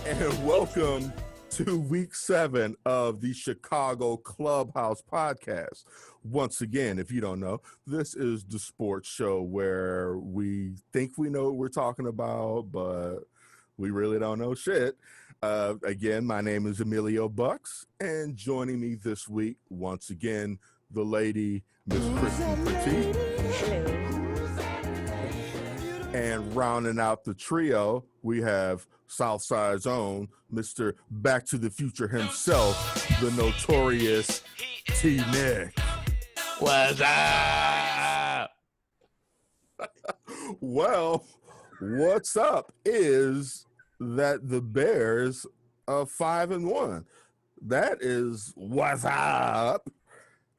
And welcome to week 7 of the Chicago Clubhouse Podcast. Once again, if you don't know, this is the sports show where we think we know what we're talking about, but we really don't know shit. Again, my name is Emilio Bucks, and joining me this week, once again, the lady, Miss Kristen Petit. Hello. And rounding out the trio, we have Southside's own Mr. Back to the Future himself, the notorious TNic. What's up? Well, what's up is that the Bears are 5-1. That is what's up.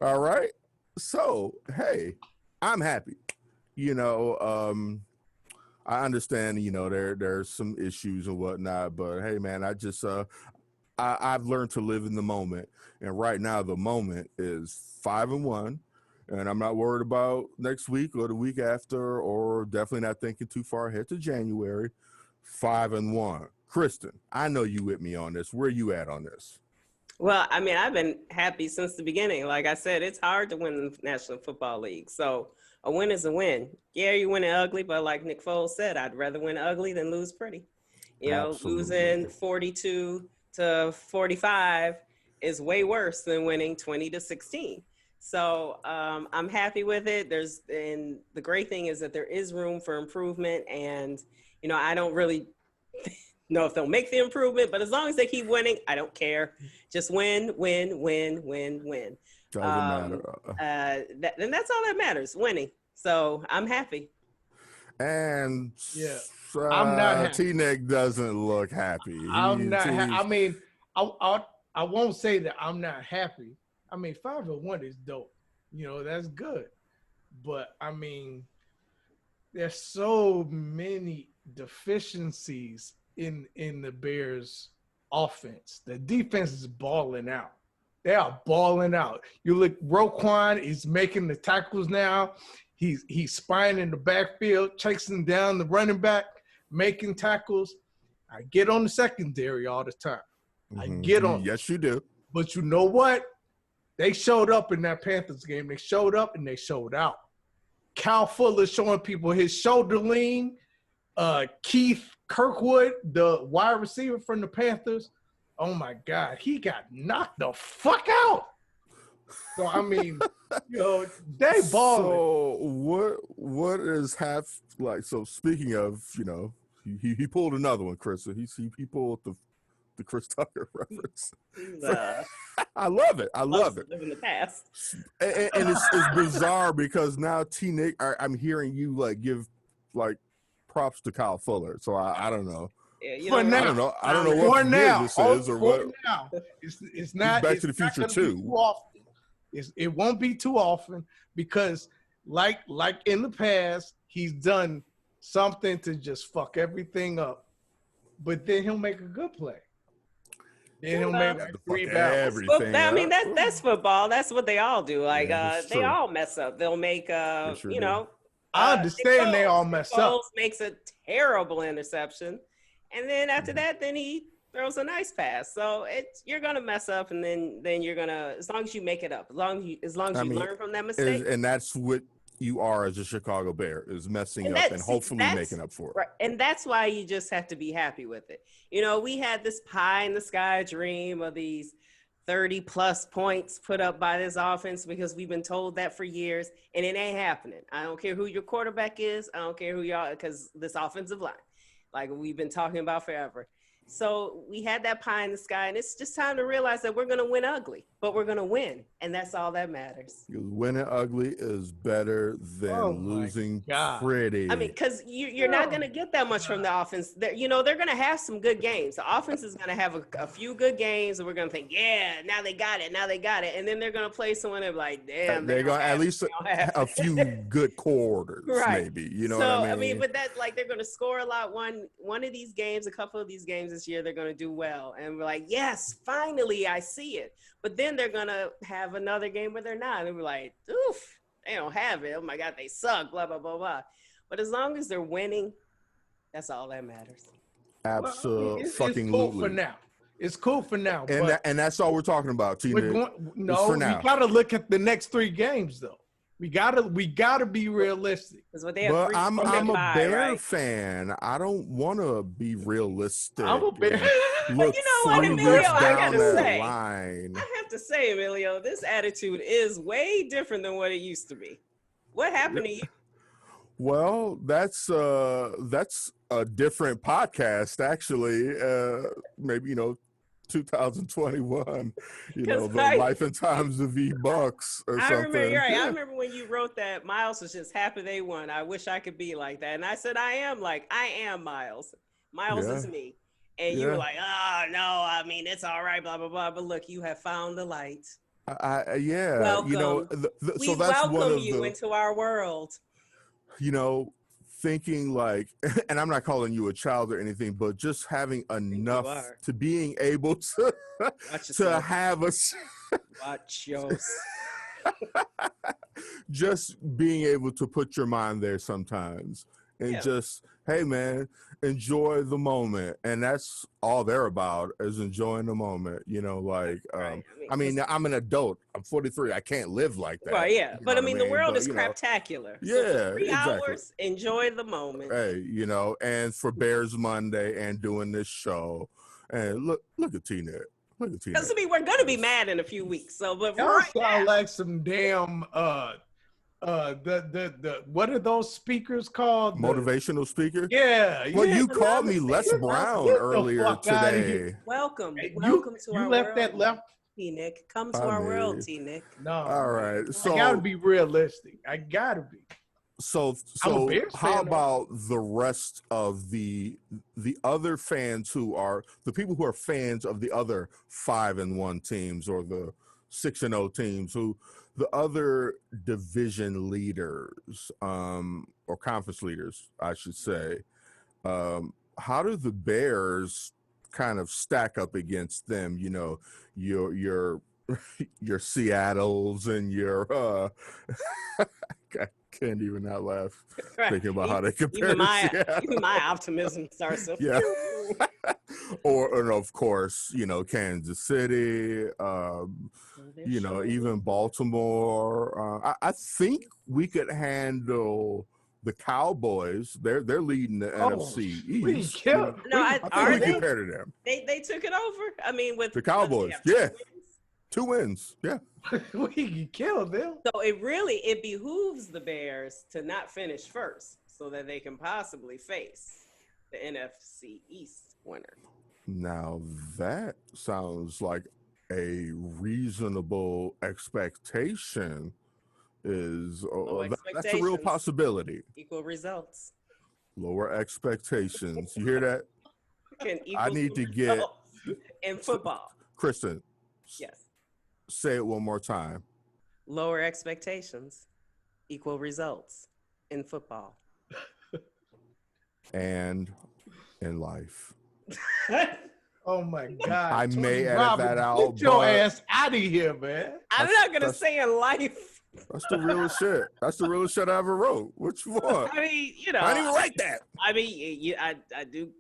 All right. So, hey, I'm happy. I understand, there's some issues and whatnot, but hey, man, I've learned to live in the moment. And right now, the moment is 5-1. And I'm not worried about next week or the week after, or definitely not thinking too far ahead to January. 5-1. Kristen, I know you with me on this. Where you at on this? Well, I mean, I've been happy since the beginning. Like I said, it's hard to win the National Football League. So a win is a win. Yeah, you win it ugly, but like Nick Foles said, I'd rather win ugly than lose pretty. Losing 42-45 is way worse than winning 20-16. So I'm happy with it. And the great thing is that there is room for improvement. And, I don't really know if they'll make the improvement, but as long as they keep winning, I don't care. Just win. Doesn't matter. Then that's all that matters, winning. So I'm happy. And I'm not happy. TNic doesn't look happy. I'm not I mean, I won't say that I'm not happy. I mean, 5-1 is dope. That's good. But I mean, there's so many deficiencies in the Bears offense. The defense is balling out. They are balling out. You look, Roquan is making the tackles now. He's spying in the backfield, chasing down the running back, making tackles. I get on the secondary all the time. I get on. Yes, you do. But you know what? They showed up in that Panthers game. They showed up and they showed out. Kyle Fuller showing people his shoulder lean. Keith Kirkwood, the wide receiver from the Panthers, oh my God, he got knocked the fuck out. So I mean, they balling. So what is like? So speaking of, he pulled another one, Chris. He pulled the Chris Tucker reference. I love it. Live in the past. And it's bizarre because now TNic, I'm hearing you give props to Kyle Fuller. So I don't know. Yeah, I don't know. I don't know what year this is or what. Now. It's not Back to the Future too. It won't be too often because, like in the past, he's done something to just fuck everything up. But then he'll make a good play. Then he'll make a rebound. I mean, that's football. That's what they all do. They all mess up. They'll make I understand they all mess up. Foles makes a terrible interception. And then after that, then he throws a nice pass. So you're gonna mess up, and then you're gonna, as long as you make it up, as long as you learn from that mistake. And that's what you are as a Chicago Bear, is messing up and hopefully making up for it. Right. And that's why you just have to be happy with it. We had this pie in the sky dream of these 30 plus points put up by this offense because we've been told that for years, and it ain't happening. I don't care who your quarterback is. I don't care who y'all, because this offensive line, like we've been talking about forever. So we had that pie in the sky, and it's just time to realize that we're going to win ugly, but we're going to win, and that's all that matters. Winning ugly is better than losing pretty. I mean, because you're not going to get that much from the offense. They're going to have some good games. The offense is going to have a few good games, and we're going to think, yeah, now they got it. And then they're going to play someone and be like, damn. They're going to at least a few good quarters, right. Maybe. You know what I mean? I mean, but that, they're going to score a lot. One of these games, a couple of these games this year, they're going to do well. And we're like, yes, finally, I see it. But then they're going to have another game where they're not. And we're like, oof, they don't have it. Oh, my God, they suck, blah, blah, blah, blah. But as long as they're winning, that's all that matters. It's cool for now. It's cool for now. And that's all we're talking about, TNic. No, we got to look at the next 3 games though. We gotta be realistic. But I'm a Bear fan. I don't want to be realistic. I'm a Bear. Look, you know what, Emilio? I gotta say, line. I have to say, Emilio, this attitude is way different than what it used to be. What happened to you? Well, that's a different podcast, actually. Maybe 2021, the life and times of E-Bucks or something. I remember, you're right. I remember when you wrote that Miles was just happy they won. I wish I could be like that. And I said, I am Miles. Miles is me. And you were like, oh, no, I mean, it's all right, blah, blah, blah. But look, you have found the light. Welcome. We so that's welcome you into our world. Thinking like, and I'm not calling you a child or anything, but just having enough to being able to have a watch yours. Just being able to put your mind there sometimes and just, hey man, enjoy the moment. And that's all they're about, is enjoying the moment. I mean, I'm an adult. I'm 43. I can't live like that. Right, yeah. But I mean, the world is craptacular. Yeah, 3 hours, enjoy the moment. Hey, and for Bears Monday and doing this show. And look at TNic. Look at TNic. Because we're going to be mad in a few weeks. So, but y'all sound like some damn the what are those speakers called? Motivational speaker? Yeah. Well, you called me Les Brown earlier today. Welcome to you our you left world. that left. TNic, come to our world, TNic. No. All right. So I gotta be realistic. I gotta be. So how about the rest of the other fans who are the people who are fans of the other 5-1 teams or the 6-0 teams, who the other division leaders or conference leaders, I should say. How do the Bears kind of stack up against them? Your Seattles and your I can't even not laugh thinking about how they compare. Even my optimism starts to. Yeah. or of course, Kansas City, even Baltimore. I think we could handle the Cowboys. They're leading the NFC East. I think we compare to them. They took it over. I mean, with the Cowboys, 2 wins. Yeah. We can kill them. So it behooves the Bears to not finish first so that they can possibly face the NFC East winner. Now that sounds like a reasonable expectation. That's a real possibility. Equal results. Lower expectations. You hear that? I need to get in football. Kristen. Yes. Say it one more time. Lower expectations, equal results in football. And in life. Oh my God. I may edit that out. Get your ass out of here, man. I'm not going to say in life. That's the realest shit. That's the realest shit I ever wrote. Which one? I mean, I didn't even write that. I mean, I do.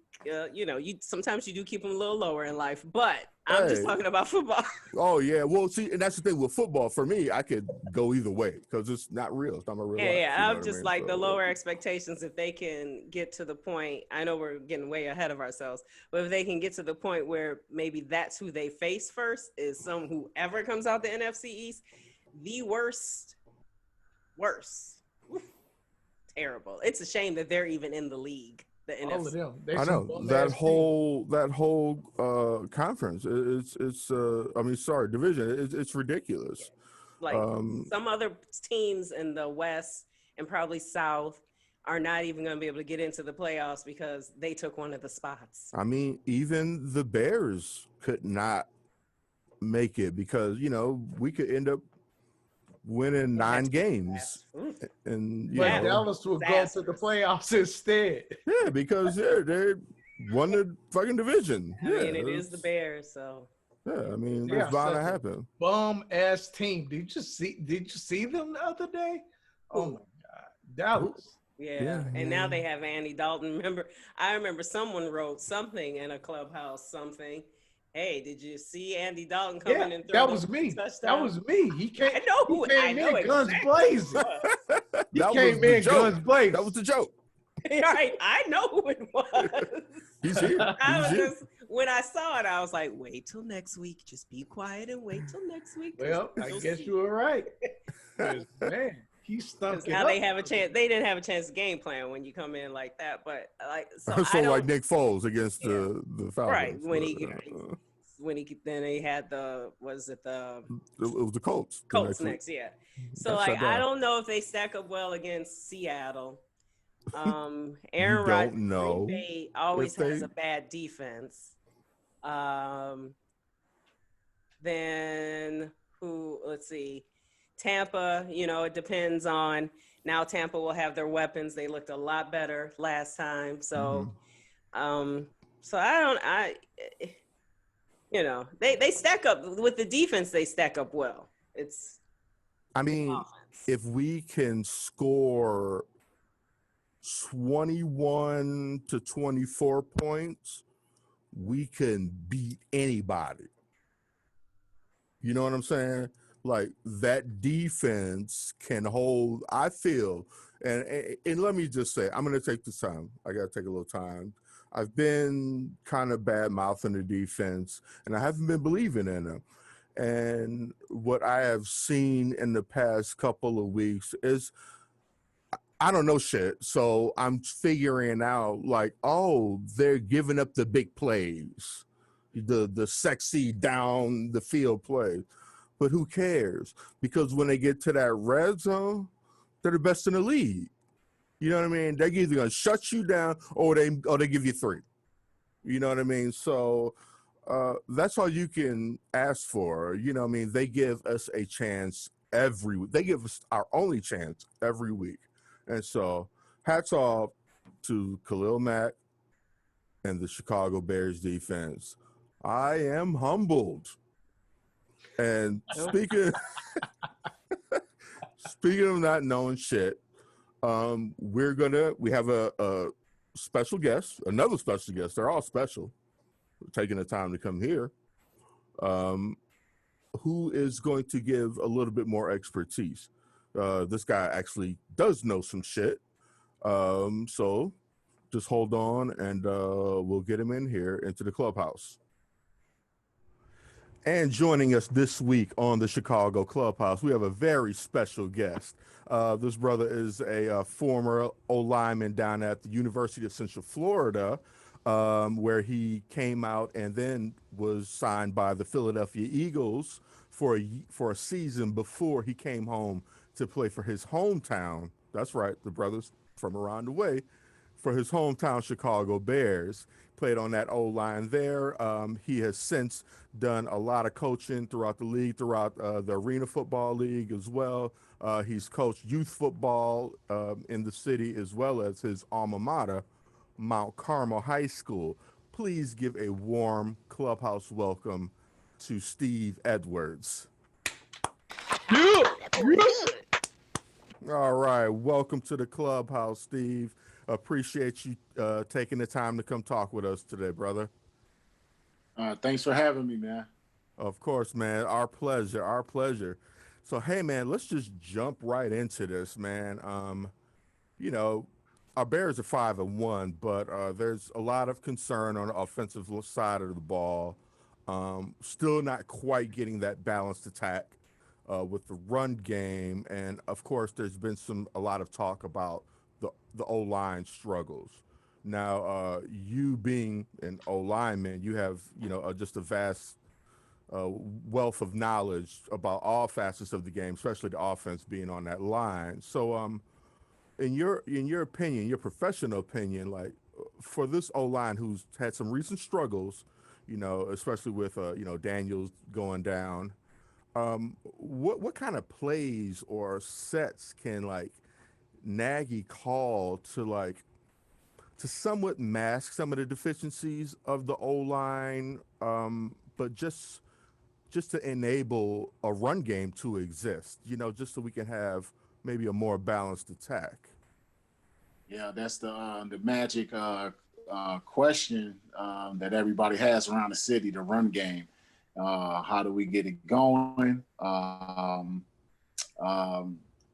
Sometimes you do keep them a little lower in life, but I'm just talking about football. Oh yeah, well, see, and that's the thing with football. For me, I could go either way because it's not real. It's not my real life. Yeah. I'm just like the lower expectations. If they can get to the point, I know we're getting way ahead of ourselves, but if they can get to the point where maybe that's who they face first, is whoever comes out the NFC East, the worst. Oof, terrible. It's a shame that they're even in the league. All of them. I know that whole conference. Division. It's ridiculous. Like some other teams in the West and probably South are not even going to be able to get into the playoffs because they took one of the spots. I mean, even the Bears could not make it because we could end up winning 9 games, and Dallas will go to the playoffs instead. Yeah, because they won the fucking division. I mean, it is the Bears, so. Yeah, I mean, it's bound to happen. Bum ass team. Did you see them the other day? Oh my God, Dallas. Yeah, and now they have Andy Dalton. I remember someone wrote something in a clubhouse, something. Hey, did you see Andy Dalton come Yeah, in and throw that those was me. That touchdowns? was me. He I came know in guns exactly who it blazing. was. He That was came the in joke. guns blazing. That was the joke. Right, I know who it was. He's here. I He's was here. just when I saw it, I was like, wait till next week. Just be quiet and wait till next week. Well, I guess you were right. 'Cause, man, he stunk it Now up. they have a chance. They didn't have a chance to game plan when you come in like that. But like, so So I like don't. Nick Foles against Yeah, the right. Falcons. When he then they had the It was the Colts the Colts next week. next. Yeah. So Got like, shut I down. don't know if they stack up well against Seattle. You Aaron Rodgers, don't Green know Bay if always has they. a bad defense. Then who? Let's see, Tampa. It depends on. Now Tampa will have their weapons. They looked a lot better last time. So, so I don't. They stack up with the defense. They stack up well. It's. I mean, offense. if we can score 21 to 24 points, we can beat anybody. You know what I'm saying? Like that defense can hold, I feel, and let me just say, I'm gonna take this time. I gotta take a little time. I've been kind of bad mouthing the defense, and I haven't been believing in them. And what I have seen in the past couple of weeks is I don't know shit. So I'm figuring out like, oh, they're giving up the big plays, the sexy down the field plays. But who cares? Because when they get to that red zone, they're the best in the league. You know what I mean? They're either gonna shut you down or they give you three. You know what I mean? So that's all you can ask for. You know what I mean? They give us a chance every week. They give us our only chance every week. And so hats off to Khalil Mack and the Chicago Bears defense. I am humbled. And speaking of not knowing shit, we have a special guest, another special guest. They're all special, taking the time to come here. Who is going to give a little bit more expertise. This guy actually does know some shit. So just hold on and we'll get him in here into the clubhouse. And joining us this week on the Chicago Clubhouse, we have a very special guest. This brother is a former O-lineman down at the University of Central Florida, where he came out and then was signed by the Philadelphia Eagles for a season before he came home to play for his hometown. That's right, the brothers from around the way, for his hometown Chicago Bears. Played on that O-line there. He has since done a lot of coaching throughout the league, throughout the Arena Football League as well. He's coached youth football in the city as well as his alma mater, Mount Carmel High School. Please give a warm clubhouse welcome to Steve Edwards. Yeah. All right, welcome to the clubhouse, Steve. Appreciate you taking the time to come talk with us today, brother. Thanks for having me, man. Of course, man. Our pleasure. Our pleasure. So, hey, man, let's just jump right into this, man. Our Bears are 5-1, but there's a lot of concern on the offensive side of the ball. Still not quite getting that balanced attack with the run game, and of course, there's been a lot of talk about the O-line struggles. Now, you being an O-lineman, you have just a vast wealth of knowledge about all facets of the game, especially the offense being on that line. So, in your opinion, your professional opinion, like for this O-line who's had some recent struggles, especially with Daniels going down, what kind of plays or sets can like Nagy call to somewhat mask some of the deficiencies of the O-line, but just to enable a run game to exist, just so we can have maybe a more balanced attack? Yeah, that's the magic question that everybody has around the city, the run game. How do we get it going?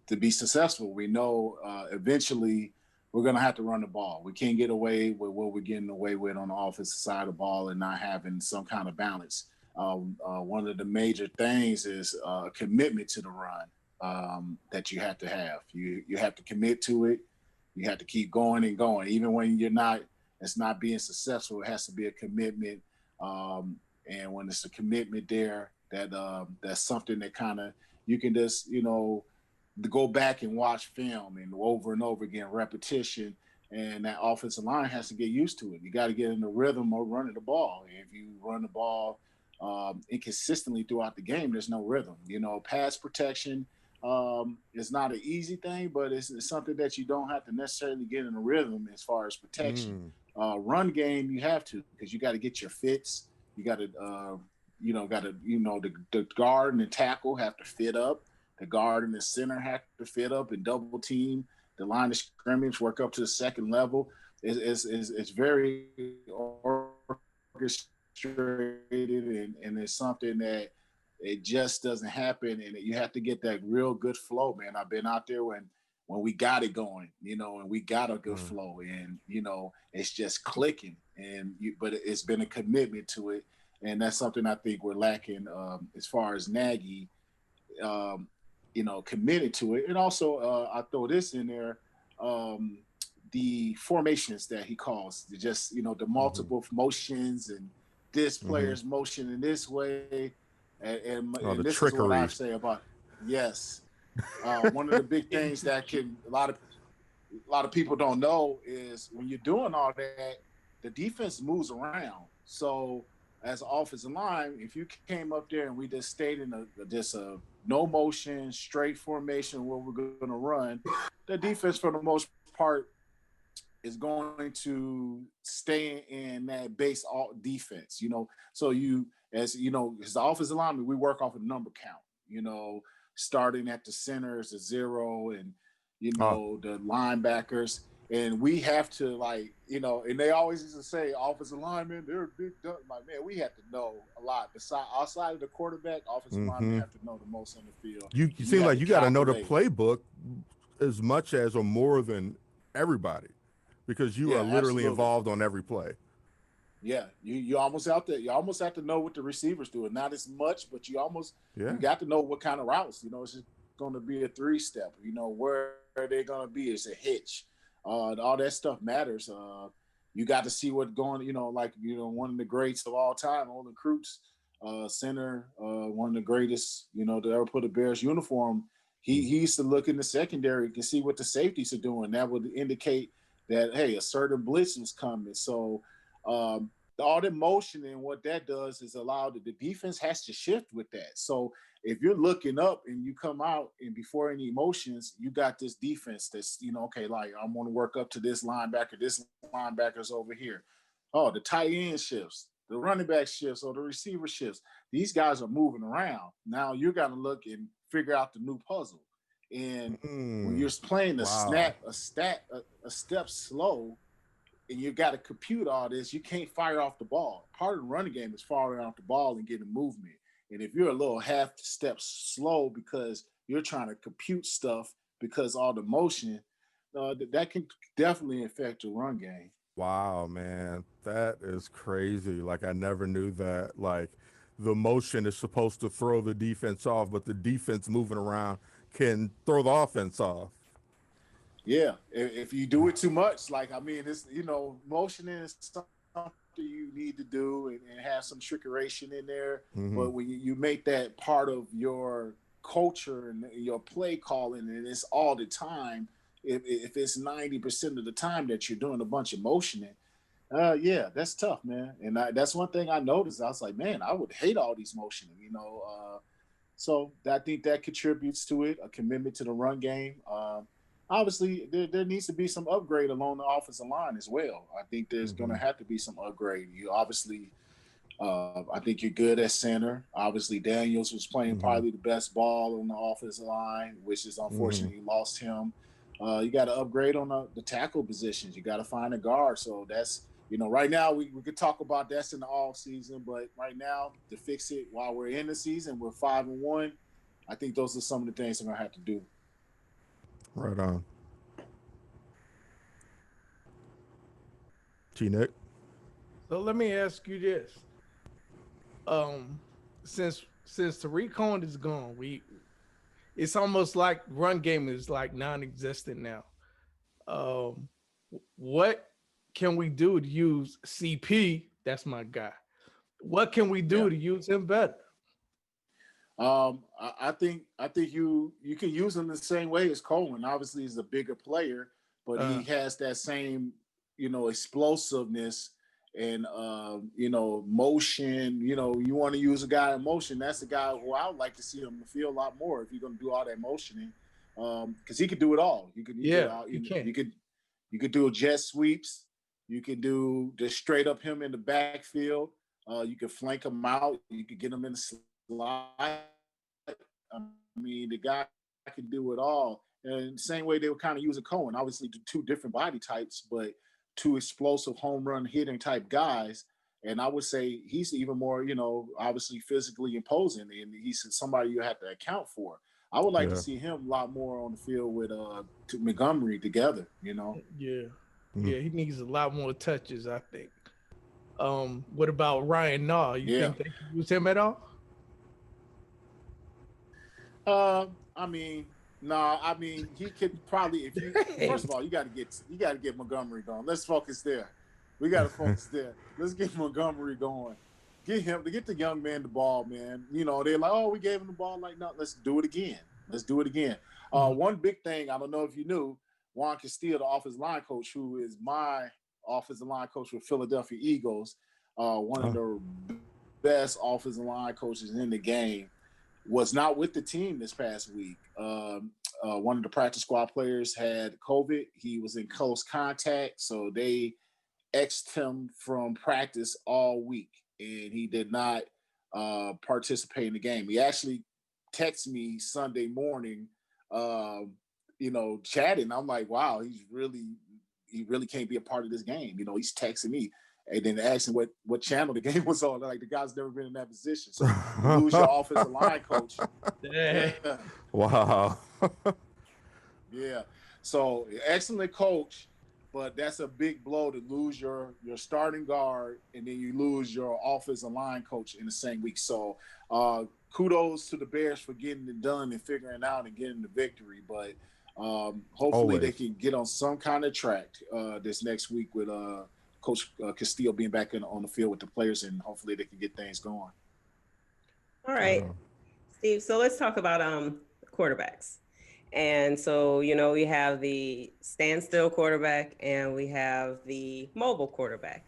To be successful, we know eventually we're going to have to run the ball. We can't get away with what we're getting away with on the offensive side of the ball and not having some kind of balance. One of the major things is commitment to the run that you have to have. You have to commit to it. You have to keep going and going, even when it's not being successful. It has to be a commitment, and when it's a commitment there, that's something that kind of you can just to go back and watch film and over again, repetition, and that offensive line has to get used to it. You got to get in the rhythm of running the ball. If you run the ball inconsistently throughout the game, there's no rhythm. Pass protection is not an easy thing, but it's something that you don't have to necessarily get in a rhythm as far as protection. Run game, you have to, because you got to get your fits. You got to, the guard and the tackle have to fit up. The guard and the center have to fit up and double team. The line of scrimmage work up to the second level. It's very orchestrated, and it's something that it just doesn't happen, and you have to get that real good flow, man. I've been out there when we got it going, and we got a good flow, and it's just clicking, but it's been a commitment to it, and that's something I think we're lacking as far as Nagy, committed to it. And also I throw this in there, the formations that he calls, just the multiple motions, and this player's motion in this way. And this trickery. Is what I say about yes. One of the big things that a lot of people don't know is when you're doing all that, the defense moves around. So as an offensive line, if you came up there and we just stayed in a no motion, straight formation where we're going to run, the defense for the most part is going to stay in that base defense. So as the offensive lineman, we work off a number count, starting at the center is a 0, and, the linebackers. And we have to, and they always used to say, offensive linemen, they're big. Like, man, we have to know a lot. Outside of the quarterback, offensive linemen have to know the most on the field. You seem like you got to know the playbook as much as or more than everybody, because you are literally involved on every play. Yeah, you almost out there. You almost have to know what the receivers do, and not as much, but you got to know what kind of routes. It's just going to be a 3-step. Where are they going to be? It's a hitch. All that stuff matters. You got to see what's going. One of the greats of all time, Olin Kreutz, center, one of the greatest, to ever put a Bears uniform. He used to look in the secondary and see what the safeties are doing. That would indicate that, hey, a certain blitz is coming. So all the motion, and what that does is allow the defense has to shift with that. So if you're looking up and you come out and before any emotions, you got this defense that's, okay, like I'm going to work up to this linebacker's over here. Oh, the tight end shifts, the running back shifts, or the receiver shifts. These guys are moving around. Now you're going to look and figure out the new puzzle. And when you're playing a step slow, and you got to compute all this, you can't fire off the ball. Part of the running game is firing off the ball and getting movement. And if you're a little half step slow because you're trying to compute stuff because all the motion, that can definitely affect the run game. Wow, man, that is crazy. Like, I never knew that. Like, the motion is supposed to throw the defense off, but the defense moving around can throw the offense off. Yeah, if you do it too much, it's, motion is something you need to do and have some trickeration in there. But when you make that part of your culture and your play calling, and it's all the time, if it's 90% of the time that you're doing a bunch of motioning, that's tough, man. And that's one thing I noticed. I was like, man, I would hate all these motioning, So I think that contributes to it, a commitment to the run game. Obviously, there needs to be some upgrade along the offensive line as well. I think there's going to have to be some upgrade. You obviously, I think you're good at center. Obviously, Daniels was playing probably the best ball on the offensive line, which is unfortunately lost him. You got to upgrade on the tackle positions. You got to find a guard. So that's, right now we could talk about that's in the off season, but right now to fix it while we're in the season, we're 5-1. I think those are some of the things I'm gonna have to do. Right on. TNic. So let me ask you this. Since Tariq Cohen is gone, it's almost like run game is like non-existent now. What can we do to use CP? That's my guy. What can we do to use him better? I think you can use him the same way as Cohen. Obviously, he's a bigger player, but he has that same explosiveness and motion. You want to use a guy in motion. That's the guy who I would like to see him feel a lot more if you're going to do all that motioning, because he could do it all. You could you could do jet sweeps. You could do just straight up him in the backfield. You could flank him out. You could get him in the slide. I mean, the guy can do it all. And the same way they were kind of using Cohen. Obviously, two different body types, but two explosive home run hitting type guys. And I would say he's even more, obviously physically imposing, and he's somebody you have to account for. I would like to see him a lot more on the field with Montgomery together, Yeah. Yeah, he needs a lot more touches, I think. What about Ryan Naw? You think they can use him at all? I mean, he could probably, if you first of all, you gotta get Montgomery going. Let's focus there. We gotta focus there. Let's get Montgomery going. Get the young man the ball, man. They're like, oh, we gave him the ball. Like, no, let's do it again. One big thing, I don't know if you knew, Juan Castillo, the offensive line coach, who is my offensive line coach with Philadelphia Eagles, one of the best offensive line coaches in the game, was not with the team this past week. One of the practice squad players had COVID. He was in close contact, so they X'd him from practice all week, and he did not participate in the game. He actually texted me Sunday morning, chatting. I'm like, wow, he really can't be a part of this game. He's texting me and then asking what channel the game was on. Like, the guy's never been in that position. So you lose your offensive line coach. Yeah. Wow. Yeah. So excellent coach, but that's a big blow to lose your starting guard, and then you lose your offensive line coach in the same week. So kudos to the Bears for getting it done and figuring it out and getting the victory. But hopefully they can get on some kind of track this next week with Coach Castillo being back on the field with the players, and hopefully they can get things going. All right, Steve. So let's talk about quarterbacks. And so, we have the standstill quarterback and we have the mobile quarterback.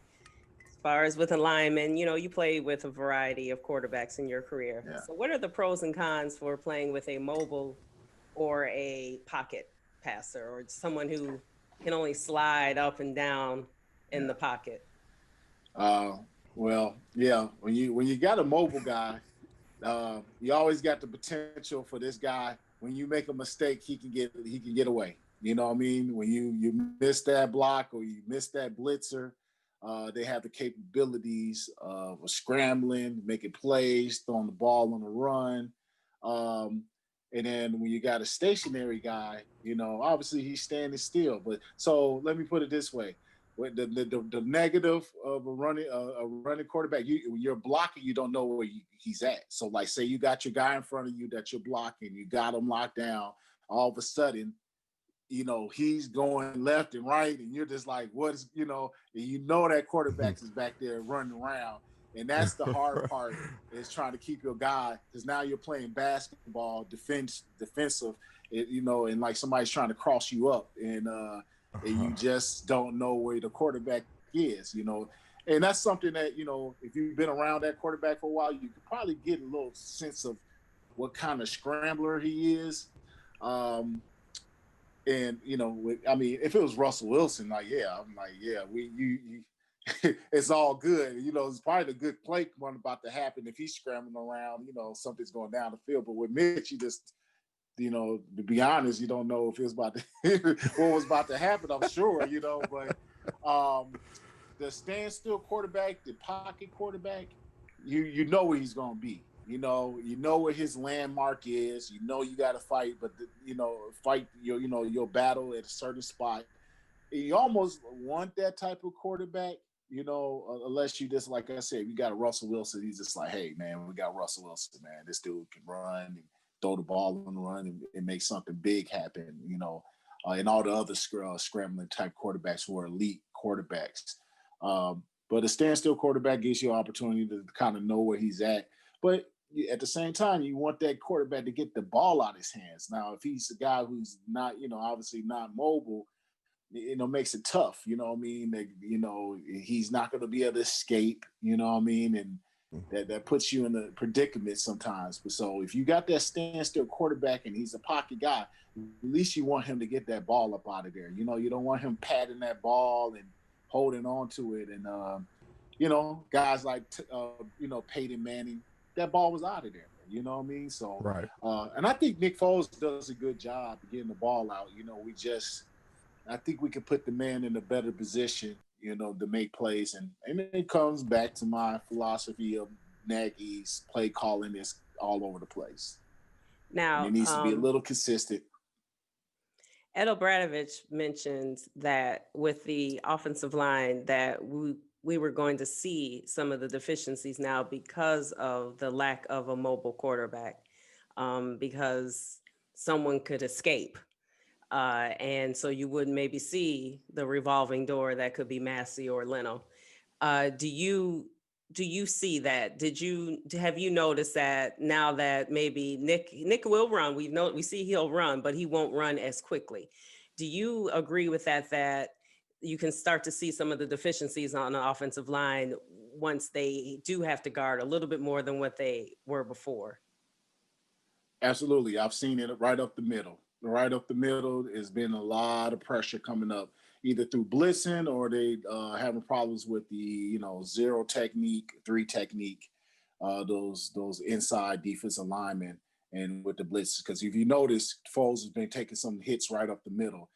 As far as with a lineman, you play with a variety of quarterbacks in your career. Yeah. So what are the pros and cons for playing with a mobile or a pocket passer, or someone who can only slide up and down in the pocket? Well, yeah, when you got a mobile guy, you always got the potential for this guy. When you make a mistake, he can get away. You know what I mean? When you miss that block or you miss that blitzer, they have the capabilities of scrambling, making plays, throwing the ball on the run. And then when you got a stationary guy, obviously he's standing still. But so let me put it this way. With the negative of a running quarterback, you're blocking, you don't know where he's at. So, like, say you got your guy in front of you that you're blocking, you got him locked down. All of a sudden, he's going left and right, and you're just like, what is, and that quarterback is back there running around. And that's the hard part, is trying to keep your guy, because now you're playing basketball, defensive, and like somebody's trying to cross you up, and you just don't know where the quarterback is, and that's something that, if you've been around that quarterback for a while, you could probably get a little sense of what kind of scrambler he is. And, if it was Russell Wilson, it's all good. It's probably a good play one about to happen if he's scrambling around, something's going down the field. But with Mitch, to be honest, you don't know if it was about to, what was about to happen. I'm sure, but the standstill quarterback, the pocket quarterback, you know where he's going to be. You know where his landmark is. You got to fight, but fight your battle at a certain spot. You almost want that type of quarterback, unless you just, like I said, you got a Russell Wilson. He's just like, hey man, we got Russell Wilson, man. This dude can run and throw the ball on the run and make something big happen. And all the other scrambling type quarterbacks who are elite quarterbacks. But a standstill quarterback gives you an opportunity to kind of know where he's at. But at the same time, you want that quarterback to get the ball out of his hands. Now, if he's a guy who's not, obviously not mobile, makes it tough. He's not going to be able to escape. And that puts you in a predicament sometimes. But so if you got that standstill quarterback and he's a pocket guy, at least you want him to get that ball up out of there. You don't want him patting that ball and holding on to it. And guys like Peyton Manning, that ball was out of there. So right. And I think Nick Foles does a good job getting the ball out. I think we can put the man in a better position, to make plays. And it comes back to my philosophy of Nagy's play calling is all over the place. Now, and it needs to be a little consistent. Ed O'Bradovich mentioned that with the offensive line that we were going to see some of the deficiencies now because of the lack of a mobile quarterback, because someone could escape. And so you would maybe see the revolving door that could be Massey or Leno. Do you see that? Have you noticed that now that maybe Nick will run? We see he'll run, but he won't run as quickly. Do you agree with that you can start to see some of the deficiencies on the offensive line once they do have to guard a little bit more than what they were before? Absolutely. I've seen it right up the middle. Right up the middle, there's been a lot of pressure coming up, either through blitzing or they having problems with the zero technique, three technique, those inside defensive linemen, and with the blitzes. Because if you notice, Foles has been taking some hits right up the middle.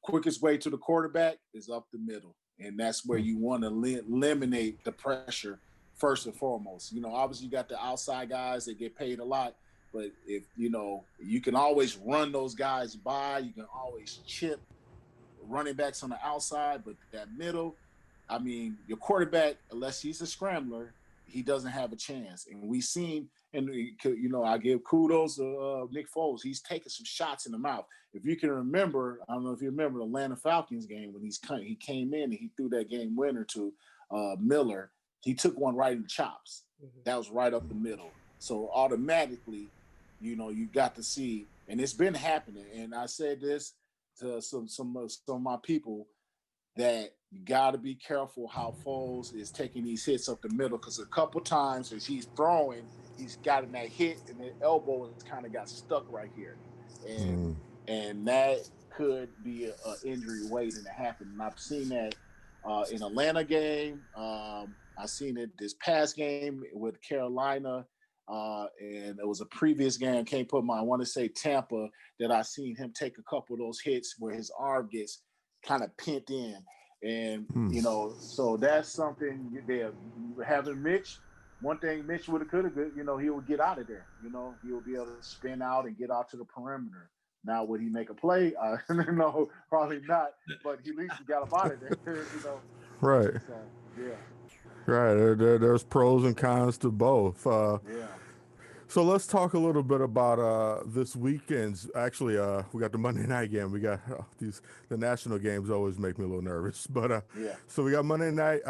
Quickest way to the quarterback is up the middle, and that's where you want to eliminate the pressure first and foremost. Obviously you got the outside guys that get paid a lot. But if, you can always run those guys by, you can always chip running backs on the outside, but that middle, your quarterback, unless he's a scrambler, he doesn't have a chance. And we've seen, and, I give kudos to Nick Foles. He's taking some shots in the mouth. If you can remember, I don't know if you remember the Atlanta Falcons game when he came in and he threw that game winner to Miller. He took one right in the chops. Mm-hmm. That was right up the middle. So automatically, you got to see, and it's been happening. And I said this to some of my people, that you got to be careful how Foles is taking these hits up the middle, because a couple times as he's throwing, he's gotten that hit and the elbow has kind of got stuck right here, and that could be an injury waiting to happen. And I've seen that in Atlanta game. I've seen it this past game with Carolina. And it was a previous game, I want to say Tampa, that I seen him take a couple of those hits where his arm gets kind of pinned in. And, so that's something they're having Mitch. One thing Mitch could have, he would get out of there. He would be able to spin out and get out to the perimeter. Now, would he make a play? No, probably not. But at least he got him out of there, Right. So, yeah. Right. There's pros and cons to both. Yeah. So let's talk a little bit about this weekend's. Actually, we got the Monday night game. We got the national games always make me a little nervous. But yeah. So we got Monday night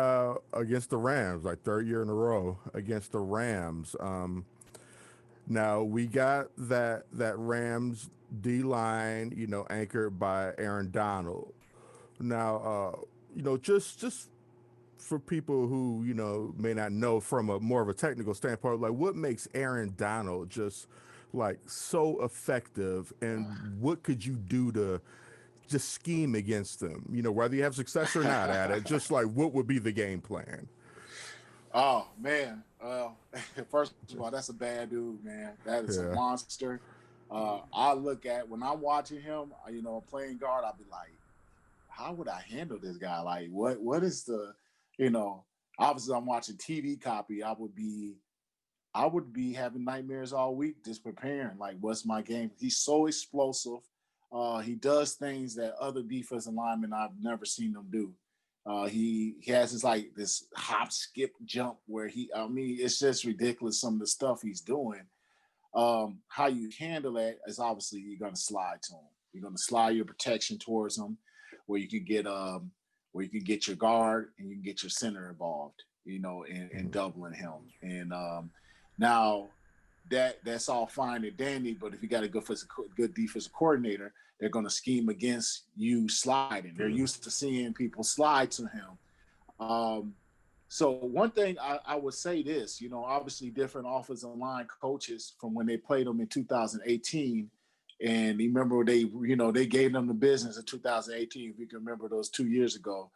against the Rams, like third year in a row against the Rams. Now we got that Rams D line, anchored by Aaron Donald. Now, just for people who, may not know from a more of a technical standpoint, like what makes Aaron Donald just like so effective, and what could you do to just scheme against them? Whether you have success or not at it, just like what would be the game plan? Oh man. First of all, that's a bad dude, man. That is a monster. I look at when I'm watching him, playing guard, I'll be like, how would I handle this guy? Like, what is the, obviously I'm watching TV copy. I would be having nightmares all week just preparing. Like, what's my game? He's so explosive. He does things that other defensive linemen I've never seen them do. He has this hop, skip, jump where it's just ridiculous some of the stuff he's doing. How you handle that is obviously you're going to slide to him. You're going to slide your protection towards him, where you can get your guard and you can get your center involved, in doubling him. And now that's all fine and dandy, but if you got a good defensive coordinator, they're going to scheme against you sliding. They're used to seeing people slide to him. So one thing I would say this, obviously different offensive line coaches from when they played them in 2018, and you remember they gave them the business in 2018. If you can remember those 2 years ago,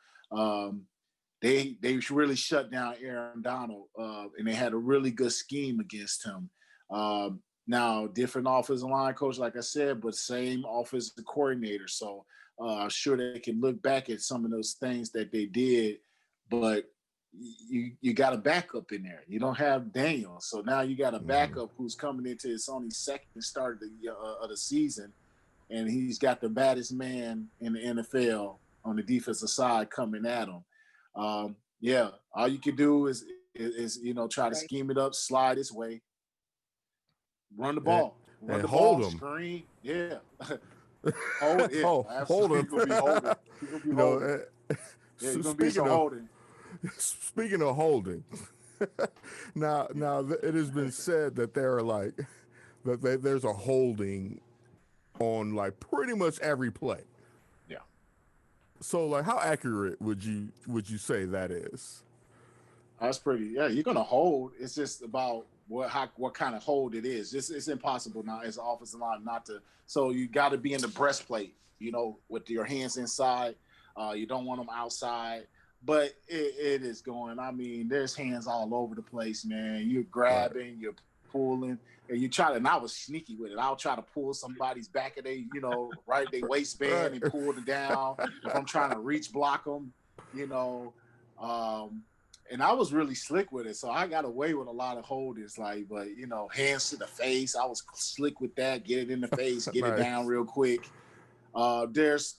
they really shut down Aaron Donald, and they had a really good scheme against him. Now, different offensive line coach, like I said, but same offensive coordinator. So I'm sure they can look back at some of those things that they did, but you got a backup in there. You don't have Daniel. So now you got a backup who's coming into his only second start of the season, and he's got the baddest man in the NFL on the defensive side coming at him. All you can do is try to scheme it up, slide his way. Run the ball. Run the hold ball, him. Screen. Yeah. Hold it. Hold him. You're going to be holding. You're going to be holding. You're going to be some holding. Speaking of holding, now it has been said that there's a holding on like pretty much every play. Yeah. So like, how accurate would you say that is? That's pretty. Yeah, you're going to hold. It's just about what kind of hold it is. It's impossible now as an offensive line not to. So you got to be in the breastplate, with your hands inside. You don't want them outside. But it is going. I mean, there's hands all over the place, man. You're grabbing, you're pulling, and you try to. And I was sneaky with it. I'll try to pull somebody's back of their waistband and pull it down if I'm trying to reach block them, And I was really slick with it, so I got away with a lot of holdings. But hands to the face. I was slick with that. Get it in the face, get it down real quick. It's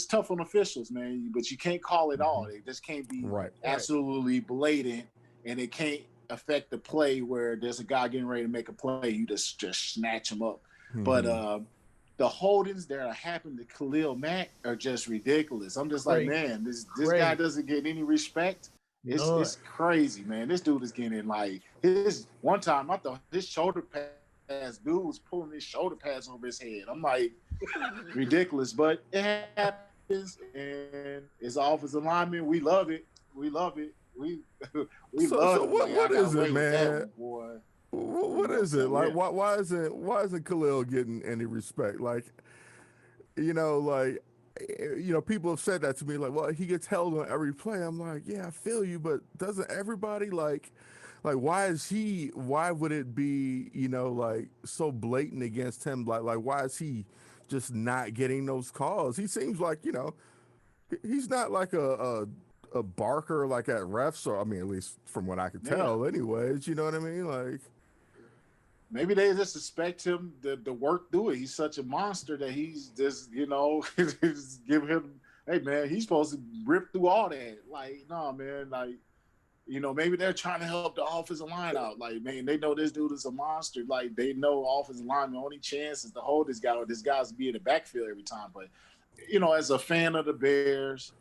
tough on officials, man, but you can't call it all. It just can't be absolutely blatant, and it can't affect the play where there's a guy getting ready to make a play. You just snatch him up. But the holdings that are happening to Khalil Mack are just ridiculous. I'm just like, man, this guy doesn't get any respect. It's crazy, man. This dude is getting one time I thought his shoulder pads. Dude was pulling his shoulder pads over his head. I'm like, ridiculous, but it happens, and as offensive linemen, we love it. We love it. We love it. What is it, man? Boy. What is it? Like, why isn't Khalil getting any respect? Like, people have said that to me, like, well, he gets held on every play. I'm like, yeah, I feel you, but doesn't everybody like why would it be, so blatant against him? Like why is he just not getting those calls? He seems like, he's not like a barker like at refs, or I mean, at least from what I could tell anyways, you know what I mean? Like, maybe they just expect him to work through it. He's such a monster that he's just, just give him, hey man, he's supposed to rip through all that. Like, no, man, like, maybe they're trying to help the offensive line out. Like, man, they know this dude is a monster. Like, they know offensive line, the only chance is to hold this guy, or this guy's be in the backfield every time. But, as a fan of the Bears,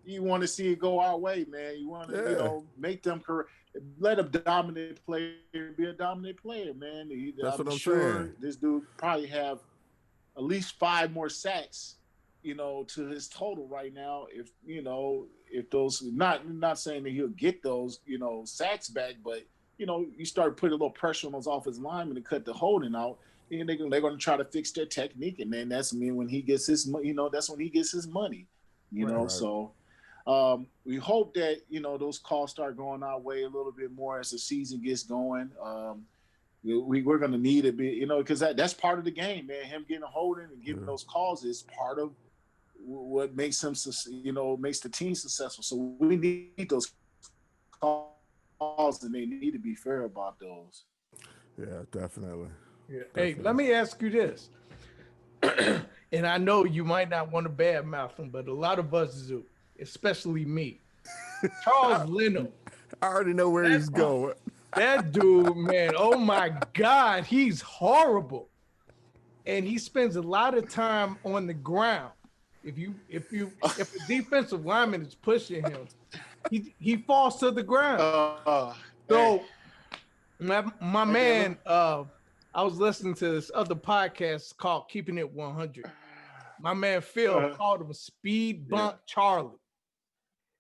you want to see it go our way, man. You want to, make them correct. Let a dominant player be a dominant player, man. That's what I'm sure saying. This dude probably have at least 5 more sacks, to his total right now. If those, not saying that he'll get those, sacks back, but, you start putting a little pressure on those offensive linemen to cut the holding out, and they're going to try to fix their technique. And then that's when he gets his, that's when he gets his money, Right. So we hope that, those calls start going our way a little bit more as the season gets going. we're going to need it, because that's part of the game, man. Him getting a holding and giving those calls is part of what makes him, makes the team successful. So we need those calls, and they need to be fair about those. Yeah, definitely. Yeah. Hey, let me ask you this. And I know you might not want to badmouth him, but a lot of us do, especially me. Charles Leno. I already know where he's going. That dude, man, oh my God, he's horrible. And he spends a lot of time on the ground. If a defensive lineman is pushing him, he falls to the ground. So my man, I was listening to this other podcast called Keeping It 100. My man Phil called him Speed Bump Charlie.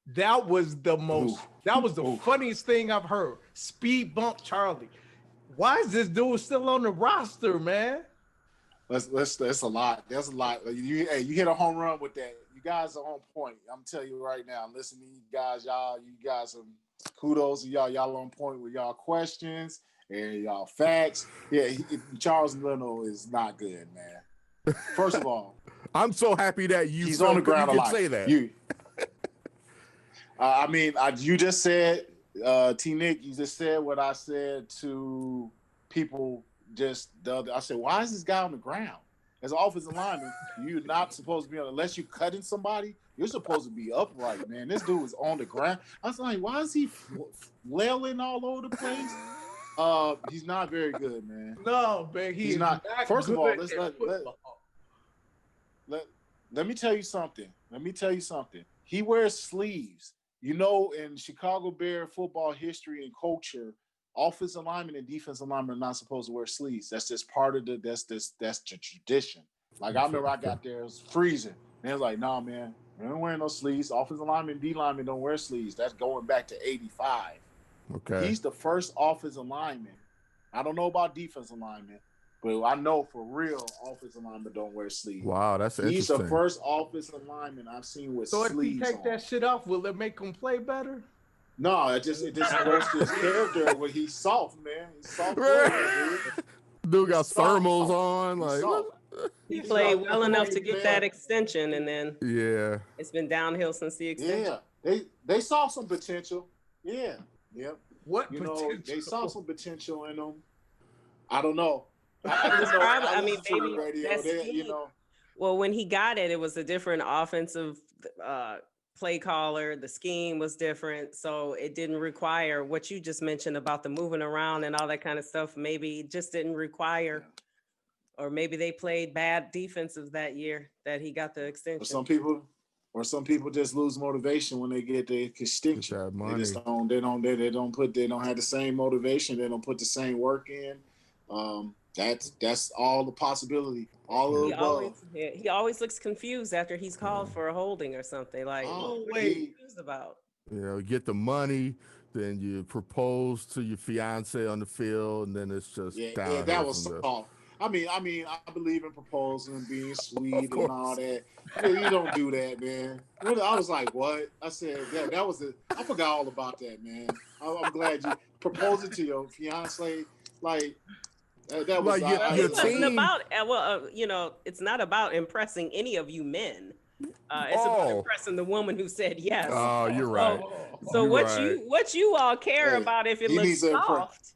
That was the funniest thing I've heard. Speed Bump Charlie. Why is this dude still on the roster, man? That's a lot. That's a lot. You hit a home run with that. You guys are on point. I'm telling you right now. Listen to you guys, you guys are kudos to y'all. Y'all on point with y'all questions and y'all facts. Yeah, Charles Leno is not good, man. First of all, I'm so happy that he's on the ground a lot. Say that. You just said, TNic, you just said what I said to people I said, why is this guy on the ground? As an offensive lineman, you're not supposed to be unless you're cutting somebody, you're supposed to be upright, man. This dude is on the ground. I was like, why is he flailing all over the place? He's not very good, man. No, man, he's not. First of all, let me tell you something. He wears sleeves. In Chicago Bear football history and culture, offensive linemen and defensive linemen are not supposed to wear sleeves. That's just part of that's the tradition. Like, I remember I got there, it was freezing. And it was like, nah, man, we ain't wearing no sleeves. Offensive linemen, D linemen don't wear sleeves. That's going back to 85. Okay. He's the first offensive lineman. I don't know about defensive linemen, but I know for real, offensive linemen don't wear sleeves. Wow, that's interesting. He's the first offensive lineman I've seen with sleeves. So if he take that shit off, will it make him play better? No, it just goes to his character where he's soft, man. He's soft. Dude got thermals on. Like, he played well enough to get that extension, and then it's been downhill since the extension. Yeah, they saw some potential. Yeah, yep. What potential? They saw some potential in him. I don't know. Well, when he got it, it was a different offensive play caller. The scheme was different, so it didn't require what you just mentioned about the moving around and all that kind of stuff. Maybe it just didn't require, or maybe they played bad defensive that year that he got the extension. Or some people just lose motivation when they get the extension. They just don't have the same motivation. They don't put the same work in. That's all the possibility. He always looks confused after he's called for a holding or something. Like, what are you confused about? Get the money, then you propose to your fiance on the field, and then it's just that was soft. I mean, I believe in proposing, being sweet and all that. You don't do that, man. I was like, what? I said that was I forgot all about that, man. I'm glad you proposing to your fiance, like. That was it wasn't about it's not about impressing any of you men. It's about impressing the woman who said yes. Oh, you're right. So what you all care about if it looks soft?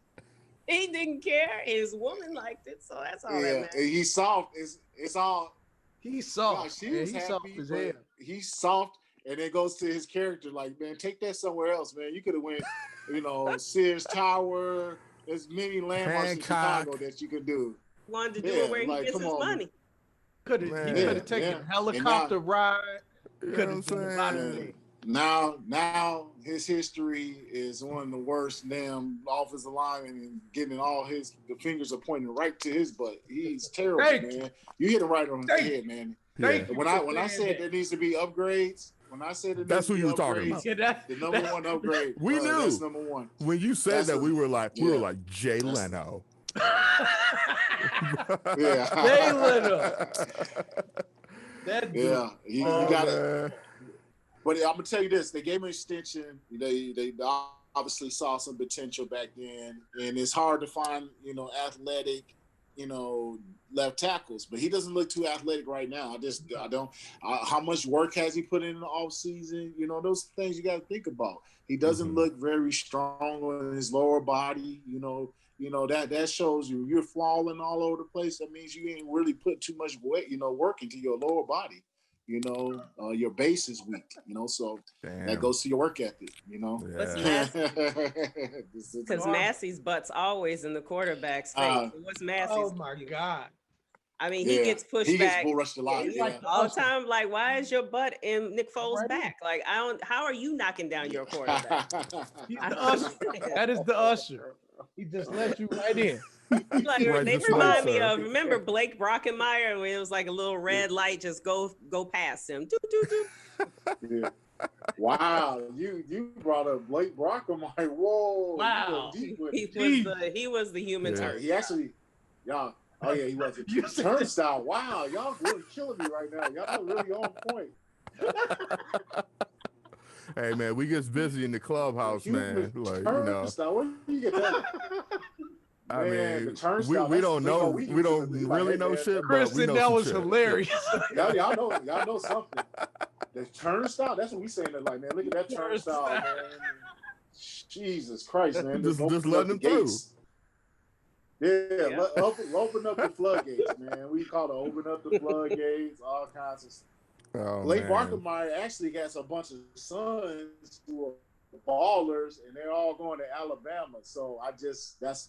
He didn't care. His woman liked it, so that's all that matters. He's soft. It's all. He's soft. He's happy. He's soft, and it goes to his character. Like, man, take that somewhere else, man. You could have went, Sears Tower. There's many landmarks in Chicago that you can do. Wanted to do it where he gets his money. He could have taken a helicopter ride. Could have done a lot of things. Now his history is one of the worst damn offensive linemen, and getting the fingers are pointing right to his butt. He's terrible, man. You hit it right on his head, man. When I said there needs to be upgrades. When I said that's who you were talking about. The number one upgrade. We knew. That's number one. When you said that, we were like Jay Leno. Jay Leno. You got it. But I'm gonna tell you this: they gave him an extension. The obviously saw some potential back then, and it's hard to find, athletic, left tackles, but he doesn't look too athletic right now. I don't. How much work has he put in the off season? Those things you got to think about. He doesn't look very strong on his lower body. That shows you're falling all over the place. That means you ain't really put too much weight, work into your lower body. Your base is weak. So that goes to your work ethic. What's Massey? Because Massey's butt's always in the quarterback's face. What's Massey's? Oh my God! I mean, he gets pushed back. He gets bull rushed a lot. All the time. Like, why is your butt in Nick Foles' back? Like, how are you knocking down your quarterback? He's the usher. That is the usher. He just let you right in. Like, they remind me of, remember Blake Brockenmeyer, when it was like a little red light, just go past him. Yeah. Wow, you brought up Blake Brockenmeyer. Whoa! Wow, he was the human turd. He actually, y'all. Oh yeah, he was a turnstile. Wow, y'all really killing me right now. Y'all really on point. Hey man, we get busy in the clubhouse, man. Like, turnstile. Where do you get that? I mean, we don't know. We don't really know shit. Kristen, that was hilarious. Y'all know something. The turnstile. That's what we saying. Like, man, look at that turnstile, man. Jesus Christ, man. Just letting them through. Yeah. Open up the floodgates, man. We call it open up the floodgates. All kinds of stuff. Oh, Blake Brockenmeyer actually has a bunch of sons who are ballers, and they're all going to Alabama. So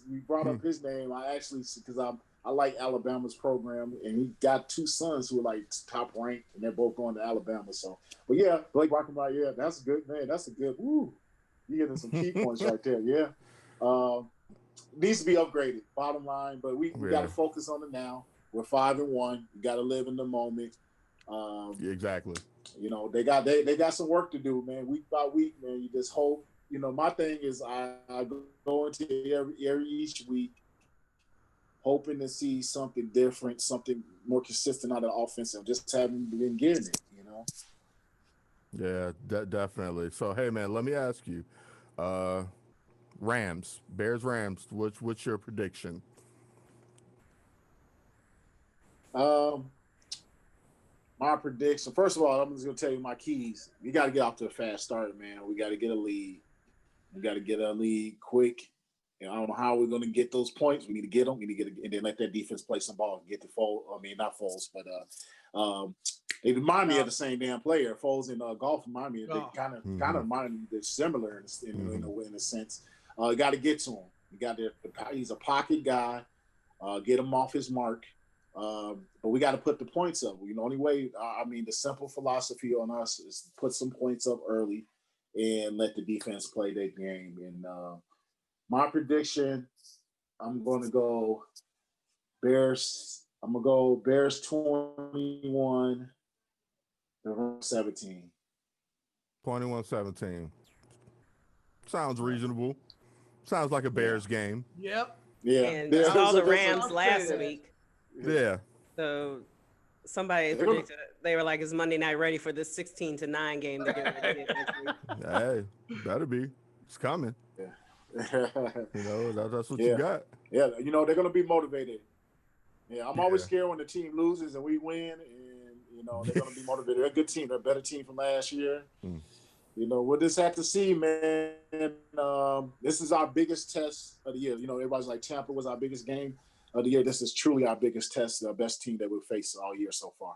we brought up his name. I actually, because I like Alabama's program, and he got two sons who are like top ranked, and they're both going to Alabama. So, but yeah, Blake Brockenmeyer, yeah, that's a good man. That's a good. Woo, you getting some key points right there. Yeah, needs to be upgraded. Bottom line, but we got to focus on it now. We're 5-1. You got to live in the moment. Exactly. They got some work to do, man. Week by week, man. You just hope. My thing is I go into each week hoping to see something different, something more consistent out of the offense, and just haven't been getting it. Yeah, definitely. So hey, man, let me ask you, Bears, what's your prediction? My prediction, first of all, I'm just going to tell you my keys. You got to get off to a fast start, man. We got to get a lead. We got to get a lead quick. I don't know how we're going to get those points. We need to get them. We need to get and then let that defense play some ball and get the Foles. I mean, not Foles, but they remind me of the same damn player. Foles and golf remind me. They kind of remind me. They're similar in a sense. You got to get to him. You got to. He's a pocket guy. Get him off his mark. But we got to put the points up. The only way, the simple philosophy on us is to put some points up early and let the defense play their game. And my prediction, I'm going to go Bears. I'm going to go Bears 21, the 17. 21-17. Sounds reasonable. Sounds like a Bears game. Yep. Yeah. And I saw the Rams last week. Yeah. So somebody predicted it. They were like, "Is Monday night ready for this 16-9 game they're getting ready to next week?" Hey, better be. It's coming. Yeah. That's what you got. Yeah, they're going to be motivated. Yeah, I'm always scared when the team loses and we win, and they're going to be motivated. They're a good team. They're a better team from last year. We'll just have to see, man. This is our biggest test of the year. Everybody's like Tampa was our biggest game of the year. This is truly our biggest test, the best team that we've faced all year so far.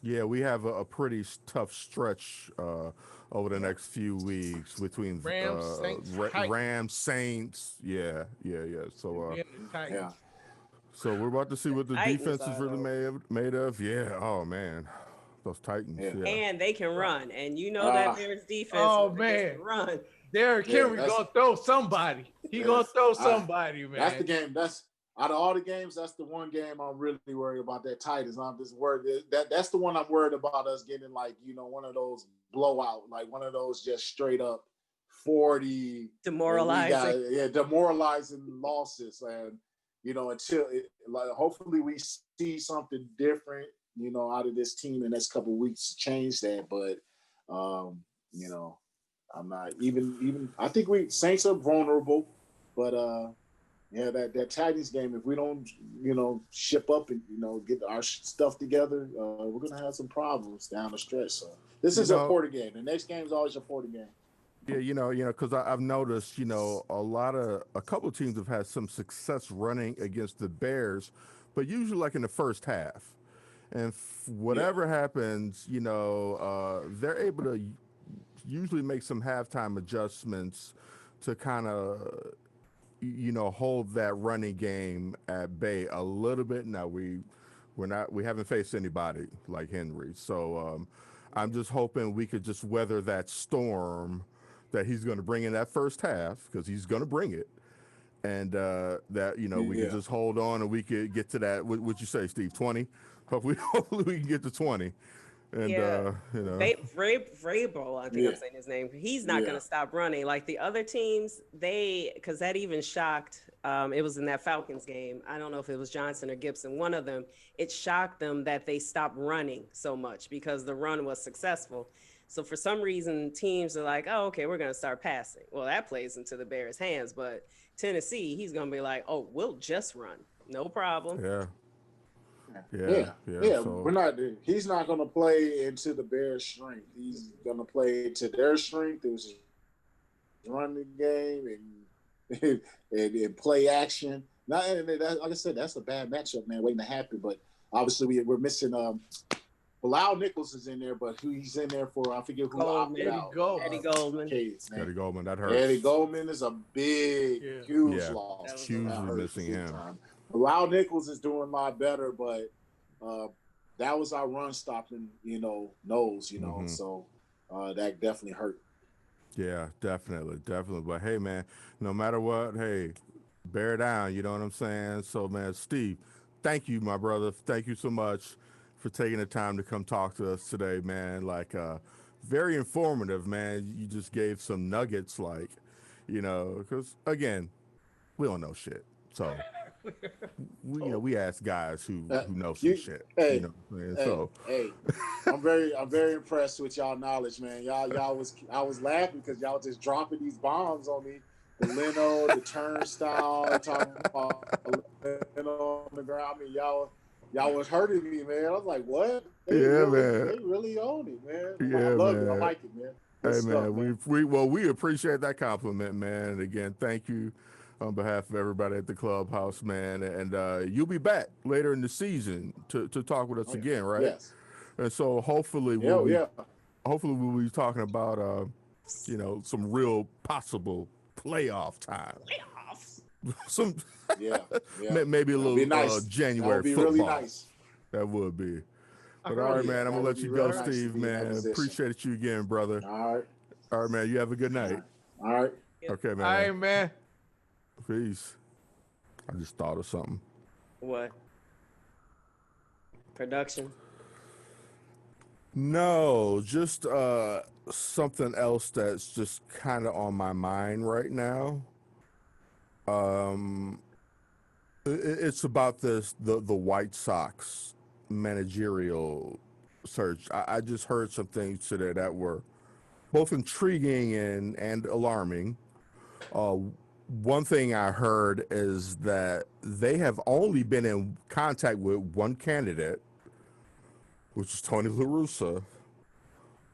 Yeah, we have a pretty tough stretch over the next few weeks between Rams, Saints. Yeah. So so we're about to see what the defense is really made of. Yeah. Oh man, those Titans. Yeah. And they can run, and that Bears defense. Oh man, run. Derrick Henry gonna throw somebody. He gonna throw somebody, man. That's the game. Out of all the games, that's the one game I'm really worried about. That Titans. I'm just worried that's the one I'm worried about us getting one of those blowout, like one of those just straight up 40 demoralizing. Demoralizing losses, and until hopefully we see something different, out of this team in the next couple of weeks to change that. But I'm not even. I think Saints are vulnerable, but yeah, that Titans game. If we don't, ship up and get our stuff together, we're gonna have some problems down the stretch. So this is a important game. The next game is always a important game. Yeah, because I've noticed, a couple of teams have had some success running against the Bears, but usually like in the first half. And whatever happens, they're able to usually make some halftime adjustments to kind of, hold that running game at bay a little bit. Now we haven't faced anybody like Henry, so I'm just hoping we could just weather that storm that he's going to bring in that first half, because he's going to bring it, and that we can just hold on and we could get to that. What you say, Steve? 20? Hopefully we can get to 20. And Vrabel, I think I'm saying his name. He's not going to stop running like the other teams. Because that even shocked. It was in that Falcons game. I don't know if it was Johnson or Gibson. One of them. It shocked them that they stopped running so much because the run was successful. So for some reason, teams are like, "Oh, okay, we're going to start passing." Well, that plays into the Bears' hands. But Tennessee, he's going to be like, "Oh, we'll just run, no problem." Yeah. So, we're not. He's not going to play into the Bears' strength. He's going to play to their strength. It was run the game and play action. Not, like I said, that's a bad matchup, man, waiting to happen. But obviously, we're missing. Bilal Nichols is in there, but he's in there for, I forget who opted out. Eddie Goldman. Eddie Goldman, that hurts. Eddie Goldman is a huge loss. Hugely missing him. Bilal Nichols is doing a lot better, but that was our run stopping, nose, so that definitely hurt. Yeah, definitely. But hey, man, no matter what, hey, bear down, you know what I'm saying? So, man, Steve, thank you, my brother. Thank you so much for taking the time to come talk to us today, man. Like, very informative, man. You just gave some nuggets, like, because, again, we don't know shit. So, we ask guys who know some shit. Hey, I'm very impressed with y'all knowledge, man. I was laughing because y'all just dropping these bombs on me. The Leno, the turnstile, talking about Leno on the ground. I mean, y'all was hurting me, man. I was like, what? Man. They really own it, man. Yeah, I love man. it. I like it, man. Hey, man, we appreciate that compliment, man. And again, thank you on behalf of everybody at the clubhouse, man. And you'll be back later in the season to talk with us again, right? Yes. And so hopefully we'll be talking about some real possible playoff time. Some maybe a little nice. January that would be football. Really nice. That would be. But all right, man, I'm gonna let you go, Steve, man. Appreciate you again, brother. All right, man. You have a good night. All right. Okay, man. All right, man. Peace. I just thought of something. What? Production? No, just something else that's just kind of on my mind right now. It's about the White Sox managerial search. I just heard some things today that were both intriguing and alarming. One thing I heard is that they have only been in contact with one candidate, which is Tony La Russa,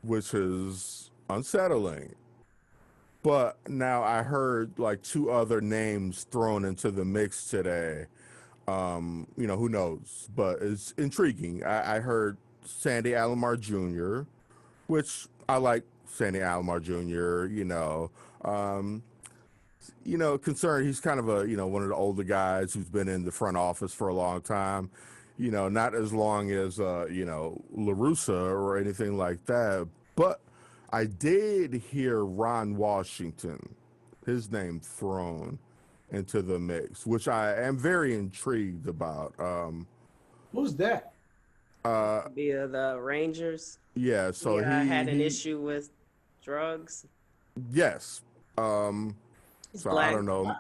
which is unsettling. But now I heard like two other names thrown into the mix today. Who knows? But it's intriguing. I heard Sandy Alomar Jr., which I like Sandy Alomar Jr., concerned he's kind of a, one of the older guys who's been in the front office for a long time, not as long as, La Russa or anything like that. But I did hear Ron Washington, his name thrown into the mix, which I am very intrigued about. Who's that? Via the Rangers. Yeah, so he had an issue with drugs. Yes. So I don't know.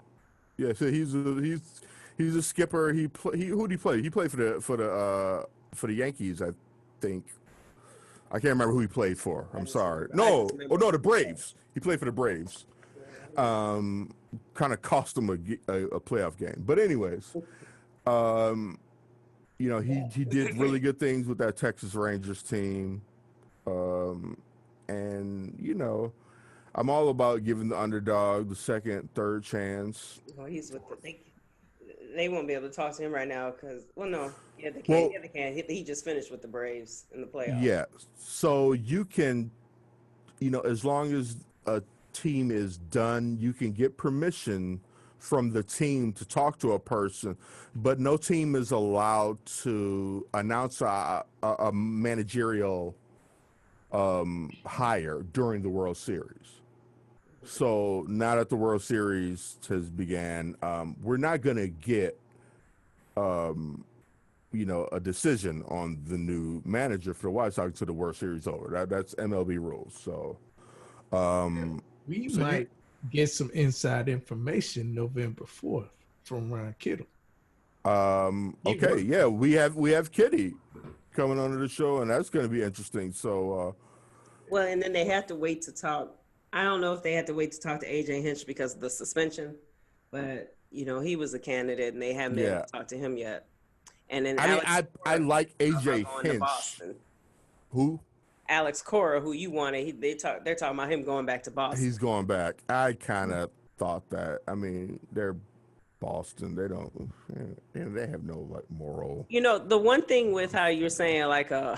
Yeah, so he's a skipper. Who did he play? He played for the Yankees, I think. I can't remember who he played for. I'm sorry. I just No, remember. the Braves. He played for the Braves. Kind of cost him a playoff game. But anyways, you know, he did really good things with that Texas Rangers team. And, you know, I'm all about giving the underdog the second, third chance. Well, he's with they won't be able to talk to him right now because, well, no, yeah, they can. Well, Yeah, they can. He just finished with the Braves in the playoffs. Yeah. So you can, you know, as long as a team is done, you can get permission from the team to talk to a person, but no team is allowed to announce a managerial hire during the World Series. So now that the World Series has began, we're not going to get, you know, a decision on the new manager for the White Sox until the World Series over. That's MLB rules. So we might get some inside information November 4th from Ron Kittle. Okay, yeah, we have Kitty coming onto the show, and that's going to be interesting. So, well, and then they have to wait to talk. I don't know if they had to wait to talk to AJ Hinch because of the suspension, but you know he was a candidate, and they haven't been able to talk to him yet. And then I like AJ Hinch. Who? Alex Cora, who you wanted. They're talking about him going back to Boston. He's going back. I kind of thought that. I mean, they're Boston. They don't. They have no like moral. You know, the one thing with how you're saying like no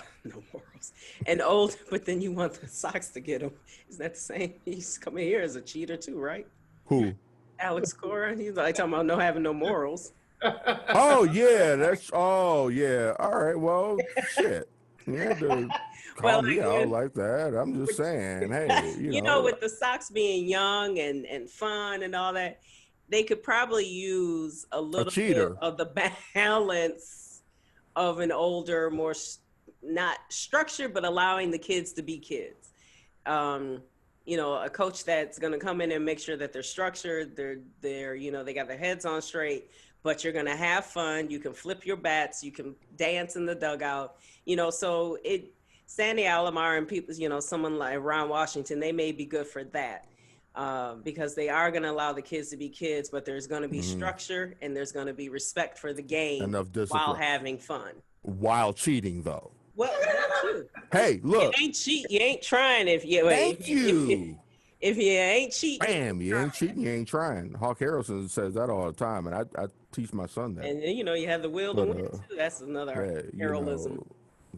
morals and old, but then you want the Sox to get him. Is that the same? He's coming here as a cheater too, right? Who? Alex Cora. He's like talking about having no morals. Oh yeah, oh yeah. All right, well, shit. Yeah, call me out like that. I'm just saying, hey, you know, with the Sox being young and fun and all that, they could probably use a little bit of the balance of an older, more not structured, but allowing the kids to be kids. You know, a coach that's going to come in and make sure that they're structured, they're you know, they got their heads on straight, but you're going to have fun. You can flip your bats. You can dance in the dugout. You know, so Sandy Alomar and people, you know, someone like Ron Washington, they may be good for that. Because they are going to allow the kids to be kids, but there's going to be structure and there's going to be respect for the game while having fun. While cheating, though. Well, hey, look. You ain't cheat. You ain't trying if you. Thank you. If you ain't cheating. Bam, you ain't cheating, you ain't trying. Hawk Harrelson says that all the time, and I teach my son that. And, you know, you have the will to win, too. That's another heroism.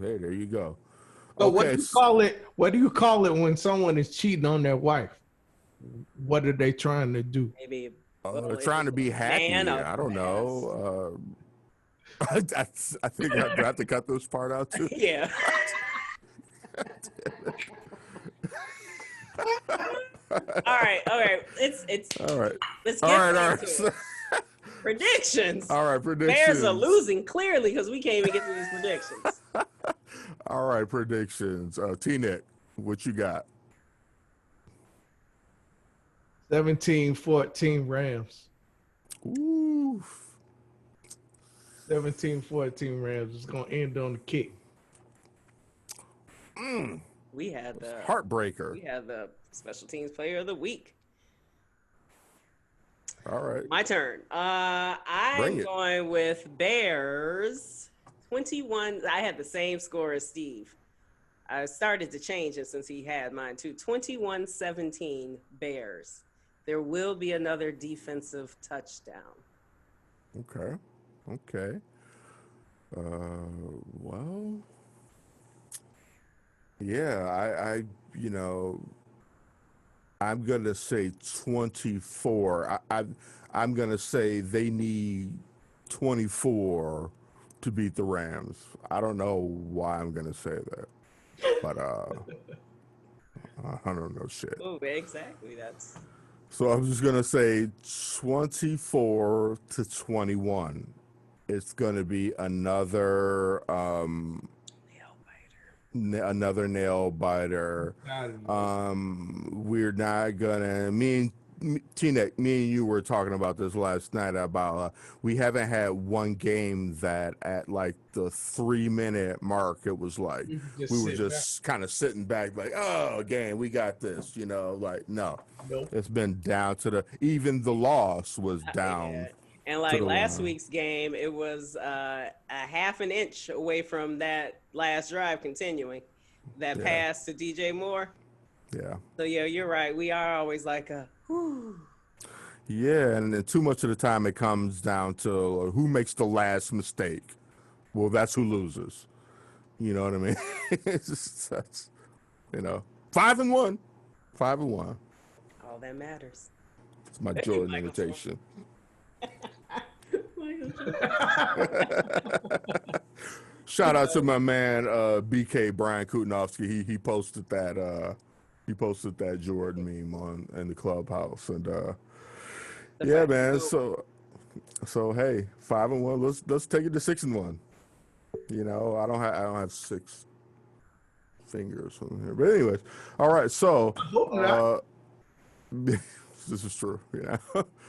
Hey, there you go. So okay. What do you call it when someone is cheating on their wife? What are they trying to do? Maybe they're trying to be happy. I don't know. I think I have to cut this part out too. Yeah. All right. It's all right. Let's get into it. Predictions. All right, predictions. Bears are losing clearly because we can't even get to these predictions. All right, predictions. TNic, what you got? 17-14 Rams. Ooh. 17-14 Rams. It's going to end on the kick. We had the heartbreaker. We had the special teams player of the week. All right. My turn. I'm going with Bears 21. I had the same score as Steve. I started to change it since he had mine too. 21-17 Bears. There will be another defensive touchdown. Okay. Well, yeah, you know, I'm going to say 24. I'm going to say they need 24 to beat the Rams. I don't know why I'm going to say that, but I don't know shit. Oh, exactly. So I'm just going to say 24-21. It's going to be another nail biter. We're not gonna. Me TNic, me and you were talking about this last night about we haven't had one game that at like the 3-minute mark, it was like we were just kind of sitting back like, oh, again, we got this, like, no. Nope. It's been down to even the loss was down. Yeah. And like last week's game, it was a half an inch away from that last drive continuing. That pass to DJ Moore. Yeah. So yeah, you're right. We are always like whew. Yeah, and then too much of the time it comes down to who makes the last mistake. Well, that's who loses. You know what I mean? It's just, that's, 5-1. 5-1. All that matters. It's my Jordan imitation. Shout out to my man BK Brian Kutnowski. He posted that Jordan meme in the clubhouse, and yeah, man. So hey, 5-1. Let's take it to 6-1. I don't have 6 fingers from here, but anyways, all right. So this is true.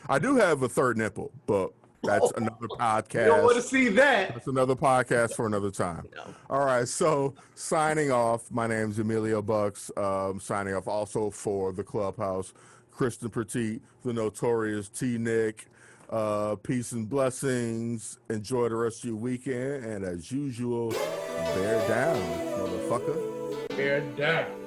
I do have a third nipple, but that's another podcast. You don't want to see that. That's another podcast for another time. No. All right. So signing off, my name's Emilio Bucks. Signing off also for the Clubhouse, Kristen Petit, the notorious TNic. Peace and blessings. Enjoy the rest of your weekend. And as usual, bear down, motherfucker. Bear down.